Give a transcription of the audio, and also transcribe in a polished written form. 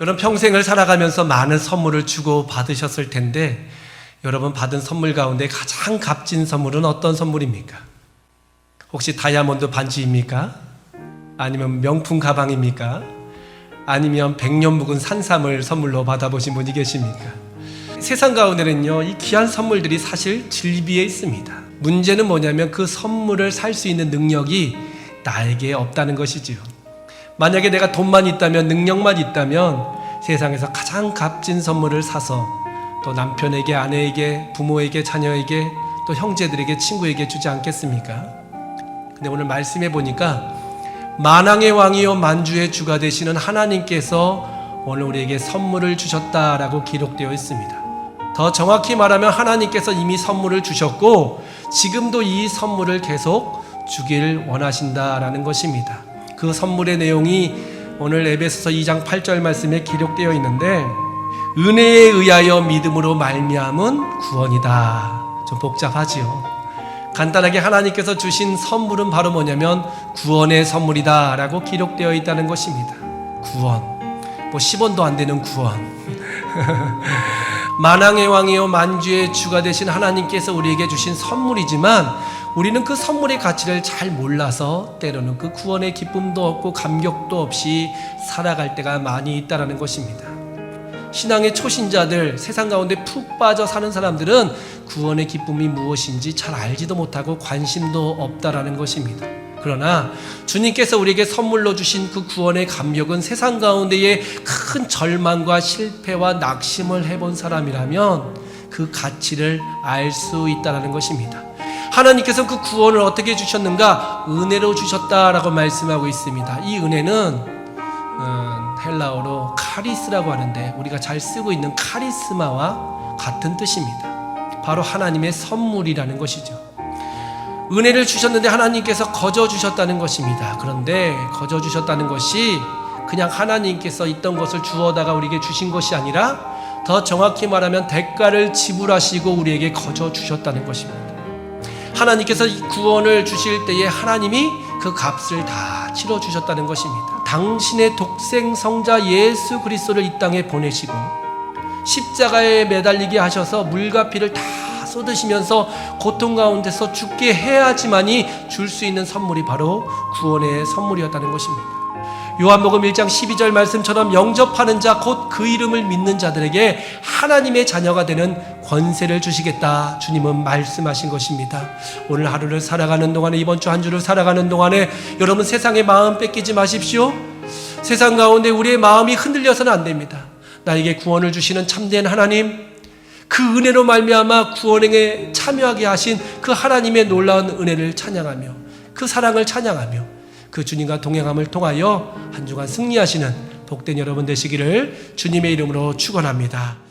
여러분 평생을 살아가면서 많은 선물을 주고 받으셨을 텐데 여러분 받은 선물 가운데 가장 값진 선물은 어떤 선물입니까? 혹시 다이아몬드 반지입니까? 아니면 명품 가방입니까? 아니면 백년 묵은 산삼을 선물로 받아보신 분이 계십니까? 세상 가운데는요, 이 귀한 선물들이 사실 질비해 있습니다. 문제는 뭐냐면 그 선물을 살 수 있는 능력이 나에게 없다는 것이지요. 만약에 내가 돈만 있다면, 능력만 있다면 세상에서 가장 값진 선물을 사서 또 남편에게, 아내에게, 부모에게, 자녀에게, 또 형제들에게, 친구에게 주지 않겠습니까? 근데 오늘 말씀해 보니까 만왕의 왕이요 만주의 주가 되시는 하나님께서 오늘 우리에게 선물을 주셨다라고 기록되어 있습니다. 더 정확히 말하면 하나님께서 이미 선물을 주셨고 지금도 이 선물을 계속 주길 원하신다라는 것입니다. 그 선물의 내용이 오늘 에베소서 2장 8절 말씀에 기록되어 있는데, 은혜에 의하여 믿음으로 말미암은 구원이다. 좀 복잡하지요. 간단하게 하나님께서 주신 선물은 바로 뭐냐면 구원의 선물이다 라고 기록되어 있다는 것입니다. 구원, 뭐 10원도 안 되는 구원. 만왕의 왕이요 만주의 주가 되신 하나님께서 우리에게 주신 선물이지만 우리는 그 선물의 가치를 잘 몰라서 때로는 그 구원의 기쁨도 없고 감격도 없이 살아갈 때가 많이 있다는 것입니다. 신앙의 초신자들, 세상 가운데 푹 빠져 사는 사람들은 구원의 기쁨이 무엇인지 잘 알지도 못하고 관심도 없다라는 것입니다. 그러나 주님께서 우리에게 선물로 주신 그 구원의 감격은 세상 가운데에 큰 절망과 실패와 낙심을 해본 사람이라면 그 가치를 알 수 있다는 것입니다. 하나님께서 그 구원을 어떻게 주셨는가? 은혜로 주셨다라고 말씀하고 있습니다. 이 은혜는 헬라어로 카리스라고 하는데 우리가 잘 쓰고 있는 카리스마와 같은 뜻입니다. 바로 하나님의 선물이라는 것이죠. 은혜를 주셨는데 하나님께서 거저 주셨다는 것입니다. 그런데 거저 주셨다는 것이 그냥 하나님께서 있던 것을 주어다가 우리에게 주신 것이 아니라 더 정확히 말하면 대가를 지불하시고 우리에게 거저 주셨다는 것입니다. 하나님께서 구원을 주실 때에 하나님이 그 값을 다 치러주셨다는 것입니다. 당신의 독생 성자 예수 그리스도를 이 땅에 보내시고 십자가에 매달리게 하셔서 물과 피를 다 쏟으시면서 고통 가운데서 죽게 해야지만이 줄 수 있는 선물이 바로 구원의 선물이었다는 것입니다. 요한복음 1장 12절 말씀처럼 영접하는 자 곧 그 이름을 믿는 자들에게 하나님의 자녀가 되는 권세를 주시겠다 주님은 말씀하신 것입니다. 오늘 하루를 살아가는 동안에, 이번 주 한 주를 살아가는 동안에 여러분 세상의 마음 뺏기지 마십시오. 세상 가운데 우리의 마음이 흔들려서는 안 됩니다. 나에게 구원을 주시는 참된 하나님, 그 은혜로 말미암아 구원에 참여하게 하신 그 하나님의 놀라운 은혜를 찬양하며 그 사랑을 찬양하며 그 주님과 동행함을 통하여 한 주간 승리하시는 복된 여러분 되시기를 주님의 이름으로 축원합니다.